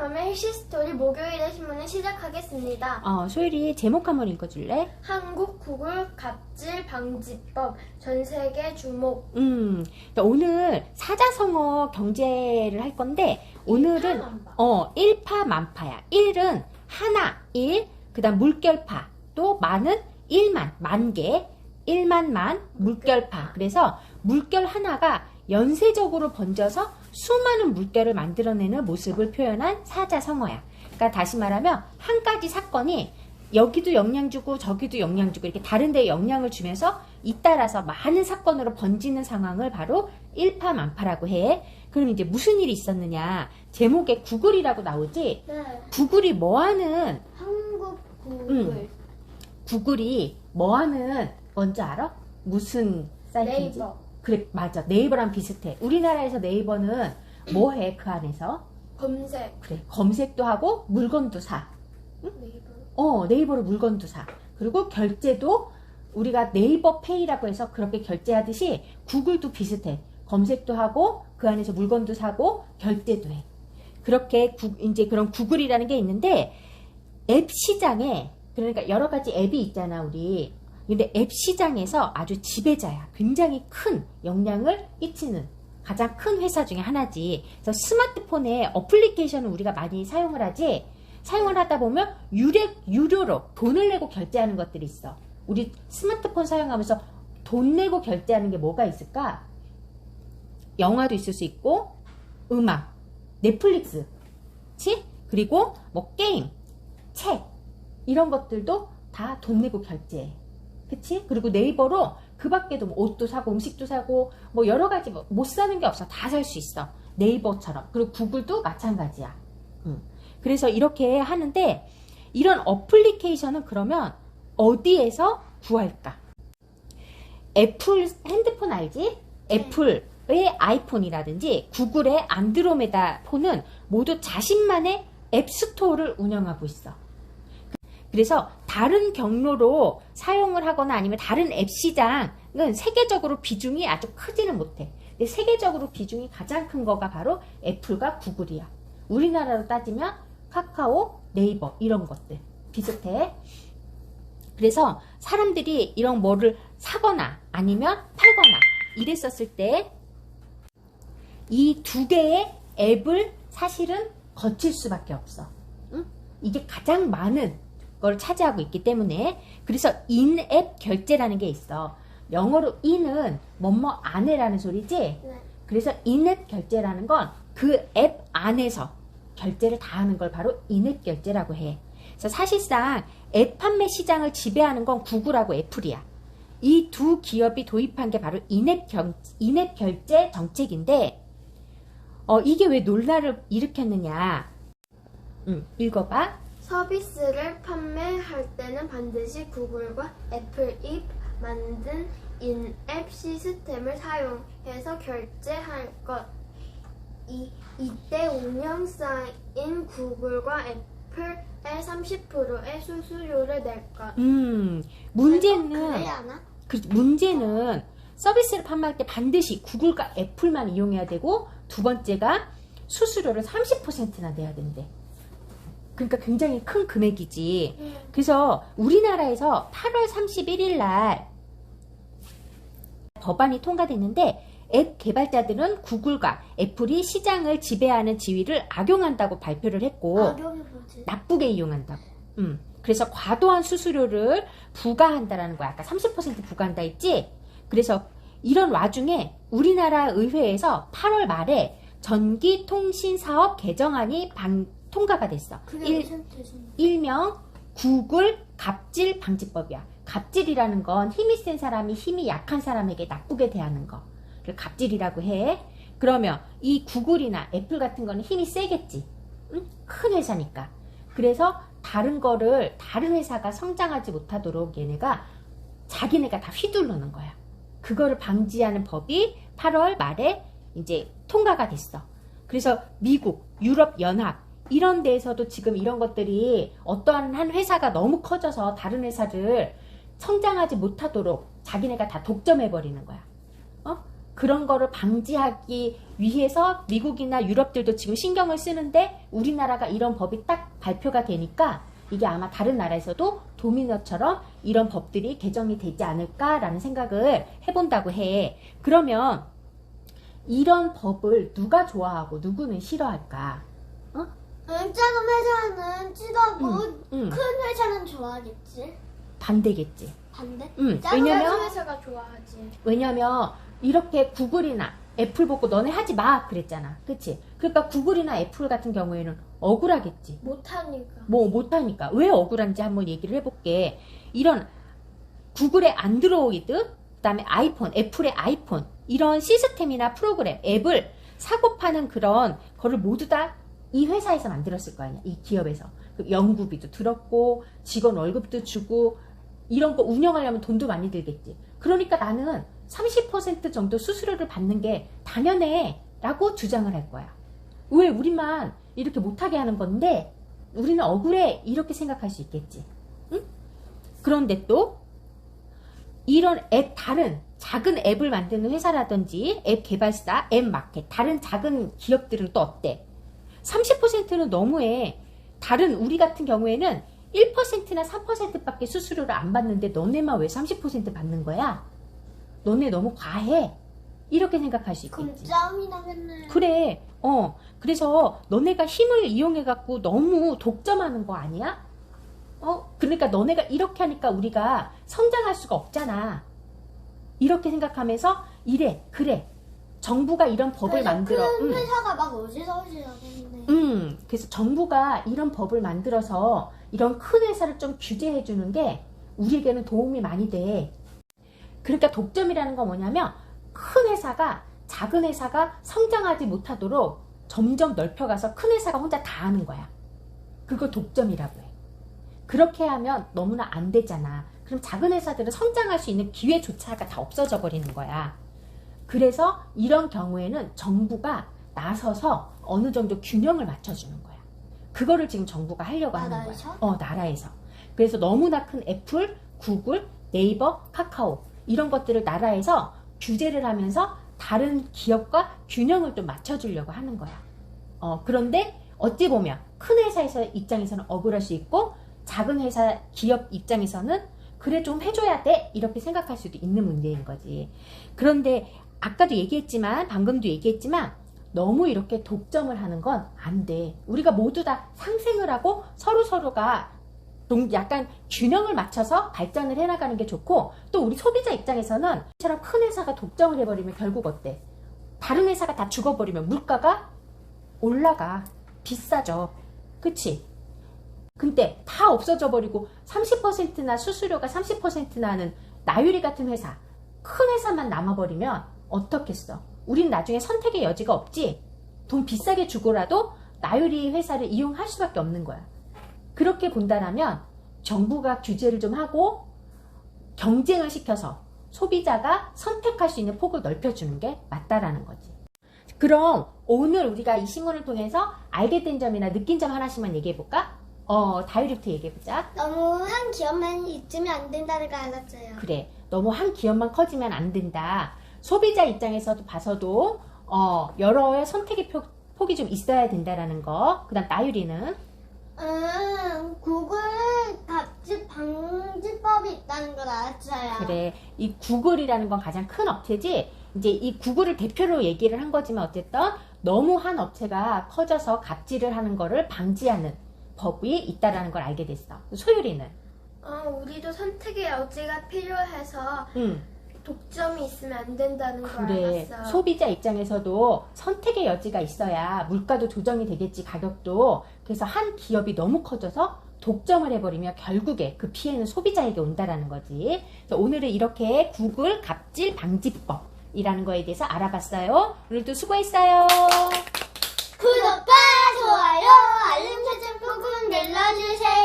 그러면 히스토리 목요일의 신문을 시작하겠습니다. 소율이 제목 한번 읽어줄래? 한국 구글 갑질 방지법 전 세계 주목. 오늘 사자성어 경제를 할 건데 오늘은 일파만파야. 일은 하나, 일, 그 다음 물결파, 또 만은 일만, 만개, 일만만, 물결파. 그래서 물결 하나가 연쇄적으로 번져서 수많은 물결을 만들어내는 모습을 표현한 사자성어야. 그러니까 다시 말하면 한 가지 사건이 여기도 영향 주고 저기도 영향 주고 이렇게 다른 데에 영향을 주면서 잇따라서 많은 사건으로 번지는 상황을 바로 일파만파라고 해. 그럼 이제 무슨 일이 있었느냐? 제목에 구글이라고 나오지? 네. 구글이 뭐하는 한국 구글. 구글이 뭐하는 뭔지 알아? 무슨 사이트인지? 네이버. 그래, 맞아. 네이버랑 비슷해. 우리나라에서 네이버는 뭐 해? 그 안에서? 검색. 그래, 검색도 하고 물건도 사. 네이버. 네이버로 물건도 사. 그리고 결제도 우리가 네이버 페이라고 해서 그렇게 결제하듯이 구글도 비슷해. 검색도 하고 그 안에서 물건도 사고 결제도 해. 그렇게 이제 그런 구글이라는 게 있는데 앱 시장에 그러니까 여러 가지 앱이 있잖아, 우리. 근데 앱 시장에서 아주 지배자야. 굉장히 큰 영향을 끼치는 가장 큰 회사 중에 하나지. 그래서 스마트폰에 어플리케이션을 우리가 많이 사용을 하지. 사용을 하다 보면 유료로 돈을 내고 결제하는 것들이 있어. 우리 스마트폰 사용하면서 돈 내고 결제하는 게 뭐가 있을까? 영화도 있을 수 있고, 음악, 넷플릭스, 그치? 그리고 뭐 게임, 책 이런 것들도 다 돈 내고 결제해. 그치? 그리고 네이버로 그 밖에도 뭐 옷도 사고 음식도 사고 뭐 여러 가지 못 사는 게 없어. 다 살 수 있어. 네이버처럼. 그리고 구글도 마찬가지야. 그래서 이렇게 하는데 이런 어플리케이션은 그러면 어디에서 구할까? 애플 핸드폰 알지? 애플의 아이폰이라든지 구글의 안드로메다 폰은 모두 자신만의 앱스토어를 운영하고 있어. 그래서 다른 경로로 사용을 하거나 아니면 다른 앱 시장은 세계적으로 비중이 아주 크지는 못해. 근데 세계적으로 비중이 가장 큰 거가 바로 애플과 구글이야. 우리나라로 따지면 카카오, 네이버 이런 것들 비슷해. 그래서 사람들이 이런 뭐를 사거나 아니면 팔거나 이랬었을 때 이 두 개의 앱을 사실은 거칠 수밖에 없어. 이게 가장 많은 걸 차지하고 있기 때문에. 그래서 인앱 결제라는 게 있어. 영어로 in은 뭐뭐 안에라는 소리지. 네. 그래서 인앱 결제라는 건 그 앱 안에서 결제를 다 하는 걸 바로 인앱 결제라고 해. 그래서 사실상 앱 판매 시장을 지배하는 건 구글하고 애플이야. 이 두 기업이 도입한 게 바로 인앱 결제 정책인데 이게 왜 논란을 일으켰느냐. 읽어봐. 서비스를 판매할 때는 반드시 구글과 애플이 만든 인앱 시스템을 사용해서 결제할 것. 이때 운영사인 구글과 애플의 30%의 수수료를 낼 것. 그래야 하나? 문제는 서비스를 판매할 때 반드시 구글과 애플만 이용해야 되고 두 번째가 수수료를 30%나 내야 된대. 그러니까 굉장히 큰 금액이지. 그래서 우리나라에서 8월 31일 날 법안이 통과됐는데 앱 개발자들은 구글과 애플이 시장을 지배하는 지위를 악용한다고 발표를 했고 악용이 뭐지? 나쁘게 이용한다고. 그래서 과도한 수수료를 부과한다라는 거야. 아까 30% 부과한다 했지? 그래서 이런 와중에 우리나라 의회에서 8월 말에 전기통신사업 개정안이 통과가 됐어. 그게 무슨 뜻이냐? 일명 구글 갑질 방지법이야. 갑질이라는 건 힘이 센 사람이 힘이 약한 사람에게 나쁘게 대하는 거. 그걸 갑질이라고 해. 그러면 이 구글이나 애플 같은 거는 힘이 세겠지. 큰 회사니까. 그래서 다른 회사가 성장하지 못하도록 얘네가 자기네가 다 휘두르는 거야. 그거를 방지하는 법이 8월 말에 이제 통과가 됐어. 그래서 미국, 유럽연합 이런 데에서도 지금 이런 것들이 어떠한 한 회사가 너무 커져서 다른 회사를 성장하지 못하도록 자기네가 다 독점해버리는 거야. 그런 거를 방지하기 위해서 미국이나 유럽들도 지금 신경을 쓰는데 우리나라가 이런 법이 딱 발표가 되니까 이게 아마 다른 나라에서도 도미노처럼 이런 법들이 개정이 되지 않을까라는 생각을 해본다고 해. 그러면 이런 법을 누가 좋아하고 누구는 싫어할까? 작은 회사는 싫어하고 응. 큰 회사는 좋아하겠지. 반대겠지. 반대? 왜냐면 회사가 좋아하지. 왜냐면 이렇게 구글이나 애플 보고 너네 하지 마 그랬잖아. 그치? 그러니까 구글이나 애플 같은 경우에는 억울하겠지. 못하니까. 못하니까. 왜 억울한지 한번 얘기를 해볼게. 이런 구글의 안드로이드, 그 다음에 아이폰, 애플의 아이폰, 이런 시스템이나 프로그램, 앱을 사고 파는 그런 거를 모두 다 이 회사에서 만들었을 거 아니야. 이 기업에서. 그 연구비도 들었고, 직원 월급도 주고, 이런 거 운영하려면 돈도 많이 들겠지. 그러니까 나는 30% 정도 수수료를 받는 게 당연해 라고 주장을 할 거야. 왜 우리만 이렇게 못하게 하는 건데 우리는 억울해 이렇게 생각할 수 있겠지. 응? 그런데 또 이런 다른 작은 앱을 만드는 회사라든지 앱 개발사, 앱 마켓, 다른 작은 기업들은 또 어때? 30%는 너무해. 다른 우리 같은 경우에는 1%나 3%밖에 수수료를 안 받는데 너네만 왜 30% 받는 거야? 너네 너무 과해. 이렇게 생각할 수 그럼 있겠지. 싸움이 나겠네. 그래. 그래서 너네가 힘을 이용해갖고 너무 독점하는 거 아니야? 그러니까 너네가 이렇게 하니까 우리가 성장할 수가 없잖아. 이렇게 생각하면서 이래, 그래. 정부가 이런 법을 만들어. 큰 회사가 막 어지러지하겠네. 그래서 정부가 이런 법을 만들어서 이런 큰 회사를 좀 규제해주는 게 우리에게는 도움이 많이 돼. 그러니까 독점이라는 건 뭐냐면 큰 회사가 작은 회사가 성장하지 못하도록 점점 넓혀가서 큰 회사가 혼자 다 하는 거야. 그걸 독점이라고 해. 그렇게 하면 너무나 안 되잖아. 그럼 작은 회사들은 성장할 수 있는 기회조차가 다 없어져 버리는 거야. 그래서 이런 경우에는 정부가 나서서 어느 정도 균형을 맞춰주는 거야. 그거를 지금 정부가 하려고 하는 거야. 나라에서. 그래서 너무나 큰 애플, 구글, 네이버, 카카오 이런 것들을 나라에서 규제를 하면서 다른 기업과 균형을 좀 맞춰주려고 하는 거야. 그런데 어찌 보면 큰 회사에서 입장에서는 억울할 수 있고 작은 회사 기업 입장에서는 그래 좀 해줘야 돼 이렇게 생각할 수도 있는 문제인 거지. 그런데 아까도 얘기했지만 방금도 얘기했지만 너무 이렇게 독점을 하는 건 안 돼. 우리가 모두 다 상생을 하고 서로가 약간 균형을 맞춰서 발전을 해나가는 게 좋고 또 우리 소비자 입장에서는 이처럼 큰 회사가 독점을 해버리면 결국 어때? 다른 회사가 다 죽어버리면 물가가 올라가. 비싸져. 그치? 근데 다 없어져 버리고 30%나 수수료가 30%나 하는 나유리 같은 회사, 큰 회사만 남아버리면 어떻겠어? 우린 나중에 선택의 여지가 없지? 돈 비싸게 주고라도 나유리 회사를 이용할 수밖에 없는 거야. 그렇게 본다라면 정부가 규제를 좀 하고 경쟁을 시켜서 소비자가 선택할 수 있는 폭을 넓혀주는 게 맞다라는 거지. 그럼 오늘 우리가 이 신문을 통해서 알게 된 점이나 느낀 점 하나씩만 얘기해볼까? 다유리부터 얘기해보자. 너무 한 기업만 있으면 안 된다는 걸 알았어요. 그래. 너무 한 기업만 커지면 안 된다. 소비자 입장에서도 봐서도 여러 선택의 폭이 좀 있어야 된다라는 거. 그 다음 나유리는? 구글 갑질 방지법이 있다는 걸 알았어요. 그래. 이 구글이라는 건 가장 큰 업체지. 이제 이 구글을 대표로 얘기를 한 거지만 어쨌든 너무 한 업체가 커져서 갑질을 하는 거를 방지하는 법이 있다라는 걸 알게 됐어. 소율이는? 우리도 선택의 여지가 필요해서 독점이 있으면 안 된다는 걸 그래. 알았어. 소비자 입장에서도 선택의 여지가 있어야 물가도 조정이 되겠지, 가격도. 그래서 한 기업이 너무 커져서 독점을 해버리면 결국에 그 피해는 소비자에게 온다라는 거지. 그래서 오늘은 이렇게 구글 갑질 방지법이라는 거에 대해서 알아봤어요. 오늘도 수고했어요. 구독과 좋아요, 알림 설정 꾹꾹 눌러주세요.